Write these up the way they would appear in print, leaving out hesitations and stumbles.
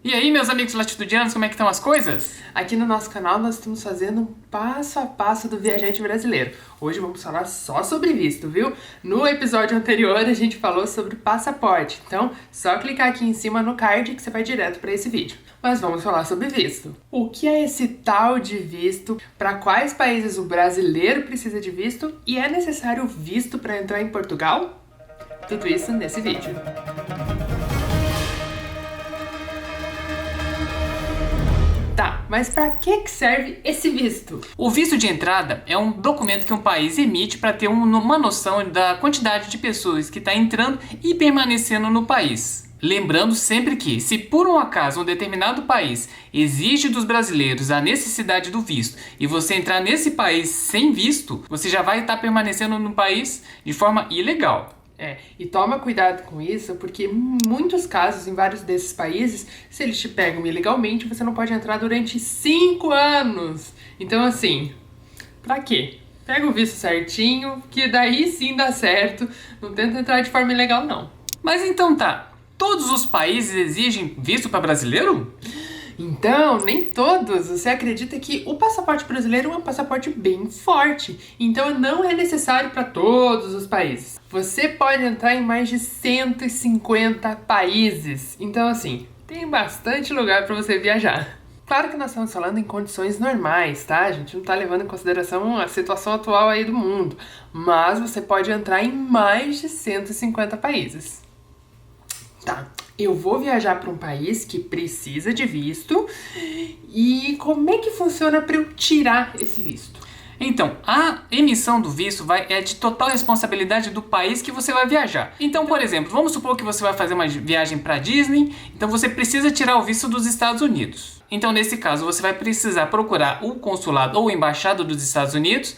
E aí, meus amigos latitudianos, como é que estão as coisas? Aqui no nosso canal nós estamos fazendo um passo a passo do viajante brasileiro. Hoje vamos falar só sobre visto, viu? No episódio anterior a gente falou sobre passaporte, então só clicar aqui em cima no card que você vai direto para esse vídeo. Mas vamos falar sobre visto. O que é esse tal de visto? Para quais países o brasileiro precisa de visto? E é necessário visto para entrar em Portugal? Tudo isso nesse vídeo. Tá, mas para que serve esse visto? O visto de entrada é um documento que um país emite para ter uma noção da quantidade de pessoas que está entrando e permanecendo no país. Lembrando sempre que, se por um acaso um determinado país exige dos brasileiros a necessidade do visto e você entrar nesse país sem visto, você já vai estar permanecendo no país de forma ilegal. E toma cuidado com isso, porque em muitos casos, em vários desses países, se eles te pegam ilegalmente, você não pode entrar durante 5 anos. Então assim, pra quê? Pega o visto certinho, que daí sim dá certo. Não tenta entrar de forma ilegal, não. Mas então tá, todos os países exigem visto para brasileiro? Então, nem todos. Você acredita que o passaporte brasileiro é um passaporte bem forte. Então não é necessário para todos os países. Você pode entrar em mais de 150 países. Então assim, tem bastante lugar para você viajar. Claro que nós estamos falando em condições normais, tá? A gente não tá levando em consideração a situação atual aí do mundo. Mas você pode entrar em mais de 150 países. Tá, eu vou viajar para um país que precisa de visto e como é que funciona para eu tirar esse visto? Então, a emissão do visto é de total responsabilidade do país que você vai viajar. Então, por exemplo, vamos supor que você vai fazer uma viagem para Disney, então você precisa tirar o visto dos Estados Unidos. Então, nesse caso, você vai precisar procurar o consulado ou a embaixada dos Estados Unidos,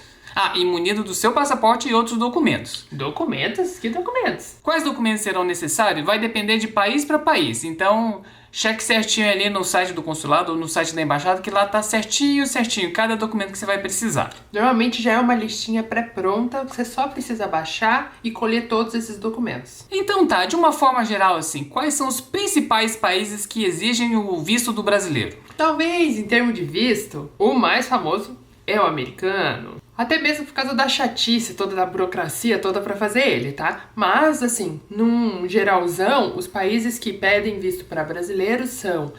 e munido do seu passaporte e outros documentos. Documentos? Que documentos? Quais documentos serão necessários? Vai depender de país para país. Então, cheque certinho ali no site do consulado ou no site da embaixada, que lá tá certinho cada documento que você vai precisar. Normalmente já é uma listinha pré-pronta, você só precisa baixar e colher todos esses documentos. Então tá, de uma forma geral assim, quais são os principais países que exigem o visto do brasileiro? Talvez, em termos de visto, o mais famoso é o americano. Até mesmo por causa da chatice toda, da burocracia toda para fazer ele, tá? Mas, assim, num geralzão, os países que pedem visto para brasileiros são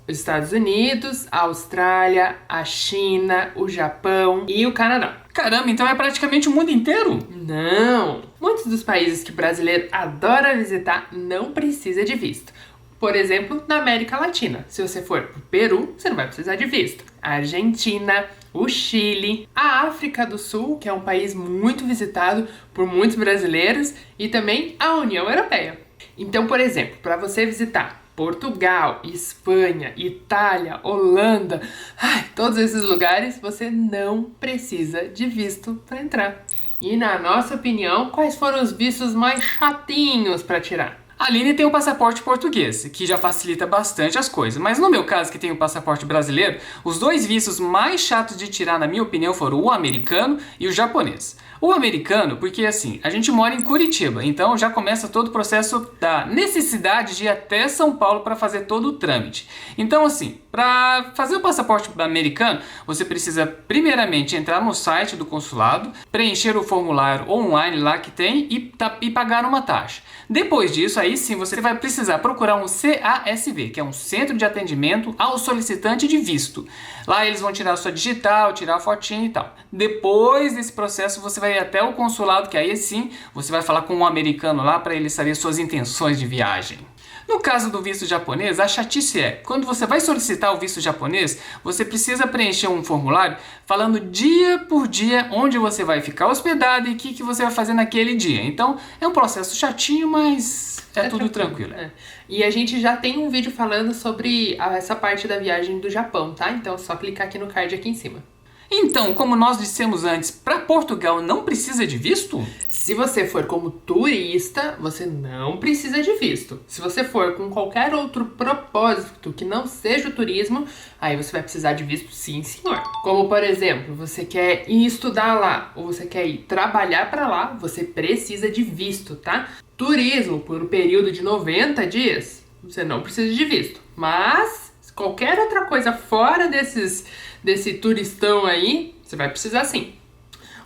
os Estados Unidos, a Austrália, a China, o Japão e o Canadá. Caramba, então é praticamente o mundo inteiro? Não! Muitos dos países que o brasileiro adora visitar não precisa de visto. Por exemplo, na América Latina. Se você for pro Peru, você não vai precisar de visto. A Argentina, o Chile, a África do Sul, que é um país muito visitado por muitos brasileiros, e também a União Europeia. Então, por exemplo, para você visitar Portugal, Espanha, Itália, Holanda, todos esses lugares, você não precisa de visto para entrar. E na nossa opinião, quais foram os vistos mais chatinhos para tirar? A Aline tem o passaporte português, que já facilita bastante as coisas. Mas no meu caso, que tem o passaporte brasileiro, os dois vistos mais chatos de tirar, na minha opinião, foram o americano e o japonês. O americano, porque assim, a gente mora em Curitiba, então já começa todo o processo da necessidade de ir até São Paulo para fazer todo o trâmite. Então assim, para fazer o passaporte americano, você precisa primeiramente entrar no site do consulado, preencher o formulário online lá que tem e pagar uma taxa. Depois disso, aí sim, você vai precisar procurar um CASV, que é um Centro de Atendimento ao Solicitante de Visto. Lá eles vão tirar a sua digital, tirar a fotinha e tal. Depois desse processo, você vai ir até o consulado, que aí sim, você vai falar com um americano lá para ele saber suas intenções de viagem. No caso do visto japonês, a chatice é, quando você vai solicitar o visto japonês, você precisa preencher um formulário falando dia por dia onde você vai ficar hospedado e o que você vai fazer naquele dia. Então, é um processo chatinho, mas é tudo tranquilo. E a gente já tem um vídeo falando sobre essa parte da viagem do Japão, tá? Então, é só clicar aqui no card aqui em cima. Então, como nós dissemos antes, para Portugal não precisa de visto? Se você for como turista, você não precisa de visto. Se você for com qualquer outro propósito que não seja o turismo, aí você vai precisar de visto, sim, senhor. Como, por exemplo, você quer ir estudar lá ou você quer ir trabalhar para lá, você precisa de visto, tá? Turismo por um período de 90 dias, você não precisa de visto. Mas, qualquer outra coisa fora desse turistão aí, você vai precisar sim.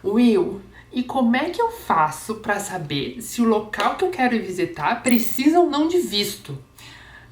Will, e como é que eu faço para saber se o local que eu quero ir visitar precisa ou não de visto?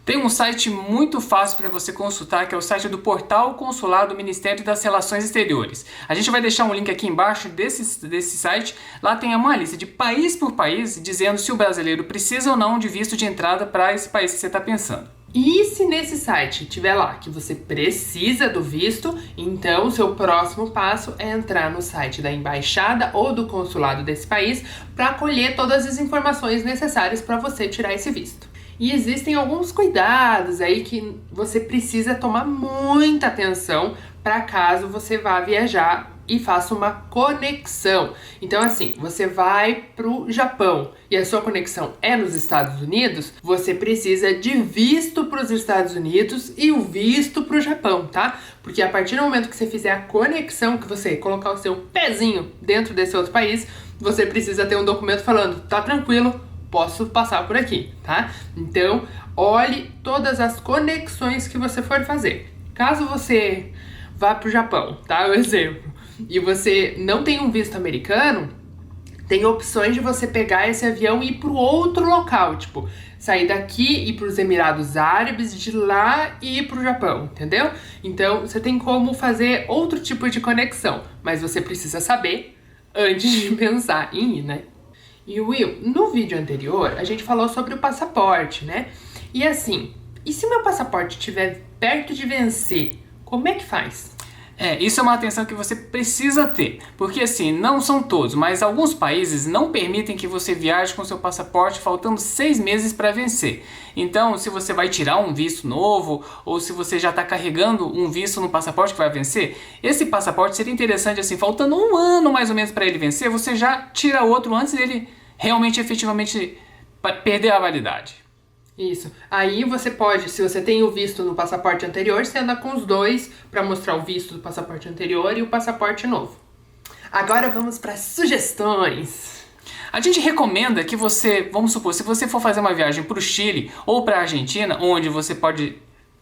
Tem um site muito fácil para você consultar, que é o site do Portal Consular do Ministério das Relações Exteriores. A gente vai deixar um link aqui embaixo desse site. Lá tem uma lista de país por país, dizendo se o brasileiro precisa ou não de visto de entrada para esse país que você está pensando. E se nesse site tiver lá que você precisa do visto, então o seu próximo passo é entrar no site da embaixada ou do consulado desse país para colher todas as informações necessárias para você tirar esse visto. E existem alguns cuidados aí que você precisa tomar muita atenção para caso você vá viajar e faça uma conexão. Então assim, você vai pro Japão e a sua conexão é nos Estados Unidos, você precisa de visto para os Estados Unidos e o visto pro Japão, tá? Porque a partir do momento que você fizer a conexão, que você colocar o seu pezinho dentro desse outro país, você precisa ter um documento falando, tá tranquilo, posso passar por aqui, tá? Então, olhe todas as conexões que você for fazer. Caso você vá pro Japão, tá? Um exemplo. E você não tem um visto americano, tem opções de você pegar esse avião e ir pro outro local, tipo, sair daqui e ir pros Emirados Árabes, de lá e ir pro Japão, entendeu? Então, você tem como fazer outro tipo de conexão, mas você precisa saber antes de pensar em ir, né? E Will, no vídeo anterior, a gente falou sobre o passaporte, né? E assim, e se meu passaporte estiver perto de vencer, como é que faz? Isso é uma atenção que você precisa ter, porque assim, não são todos, mas alguns países não permitem que você viaje com seu passaporte faltando 6 meses para vencer. Então, se você vai tirar um visto novo, ou se você já está carregando um visto no passaporte que vai vencer, esse passaporte seria interessante assim, faltando 1 ano mais ou menos para ele vencer, você já tira outro antes dele realmente, efetivamente, perder a validade. Isso. Aí você pode, se você tem o visto no passaporte anterior, você anda com os dois para mostrar o visto do passaporte anterior e o passaporte novo. Agora vamos para sugestões. A gente recomenda que você, vamos supor, se você for fazer uma viagem para o Chile ou para a Argentina, onde você pode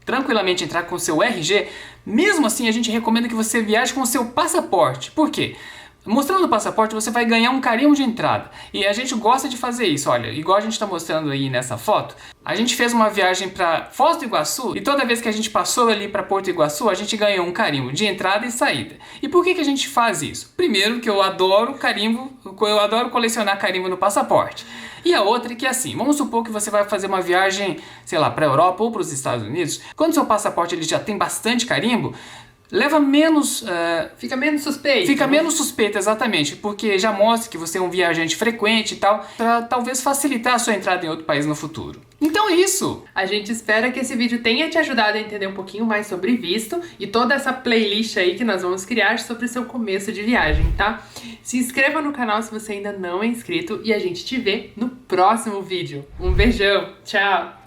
tranquilamente entrar com o seu RG, mesmo assim a gente recomenda que você viaje com o seu passaporte. Por quê? Mostrando o passaporte você vai ganhar um carimbo de entrada, e a gente gosta de fazer isso, olha, igual a gente está mostrando aí nessa foto. A gente fez uma viagem para Foz do Iguaçu e toda vez que a gente passou ali para Porto Iguaçu a gente ganhou um carimbo de entrada e saída. E por que a gente faz isso? Primeiro que eu adoro carimbo, eu adoro colecionar carimbo no passaporte. E a outra é que assim, vamos supor que você vai fazer uma viagem, sei lá, para a Europa ou para os Estados Unidos, quando seu passaporte ele já tem bastante carimbo, leva menos... Fica menos suspeito. Fica menos suspeito, exatamente, porque já mostra que você é um viajante frequente e tal, para talvez facilitar a sua entrada em outro país no futuro. Então é isso! A gente espera que esse vídeo tenha te ajudado a entender um pouquinho mais sobre visto e toda essa playlist aí que nós vamos criar sobre o seu começo de viagem, tá? Se inscreva no canal se você ainda não é inscrito e a gente te vê no próximo vídeo. Um beijão, tchau!